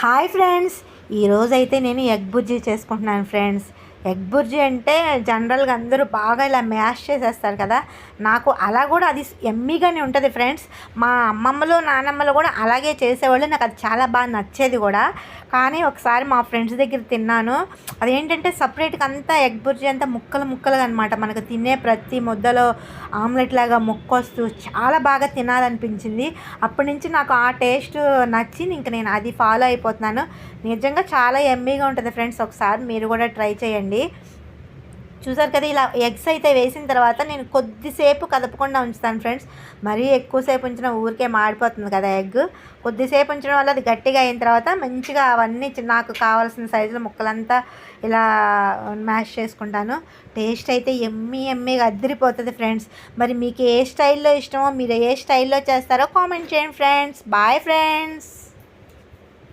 Hi friends, ఈరోజైతే నేను egg bhurji చేసుకుంటున్నాను ఫ్రెండ్స్. ఎగ్ బుర్జీ అంటే జనరల్గా అందరూ బాగా ఇలా మ్యాష్ చేసేస్తారు కదా, నాకు అలా కూడా అది ఎమ్మీగానే ఉంటుంది ఫ్రెండ్స్. మా అమ్మమ్మలు నానమ్మలు కూడా అలాగే చేసేవాళ్ళు, నాకు అది చాలా బాగా నచ్చేది కూడా. కానీ ఒకసారి మా ఫ్రెండ్స్ దగ్గర తిన్నాను, అదేంటంటే సపరేట్గా అంతా ఎగ్ బుర్జీ అంతా ముక్కలు ముక్కలుగా అనమాట, మనకు తినే ప్రతి ముద్దలో ఆమ్లెట్ లాగా ముక్కొస్తూ చాలా బాగా తినాలనిపించింది. అప్పటి నుంచి నాకు ఆ టేస్ట్ నచ్చి ఇంక నేను అది ఫాలో అయిపోతున్నాను. నిజంగా చాలా ఎమ్మీగా ఉంటుంది ఫ్రెండ్స్, ఒకసారి మీరు కూడా ట్రై చేయండి. చూసారు కదా, ఇలా ఎగ్స్ అయితే వేసిన తర్వాత నేను కొద్దిసేపు కదపకుండా ఉంచుతాను ఫ్రెండ్స్. మరీ ఎక్కువసేపు ఉంచిన ఊరికే మాడిపోతుంది కదా ఎగ్. కొద్దిసేపు ఉంచడం వల్ల అది గట్టిగా అయిన తర్వాత మంచిగా అవన్నీ నాకు కావాల్సిన సైజులో ముక్కలంతా ఇలా మ్యాష్ చేసుకుంటాను. టేస్ట్ అయితే ఎమ్మీగా అదిరిపోతుంది ఫ్రెండ్స్. మరి మీకు ఏ స్టైల్లో ఇష్టమో, మీరు ఏ స్టైల్లో చేస్తారో కామెంట్ చేయండి ఫ్రెండ్స్. Bye friends.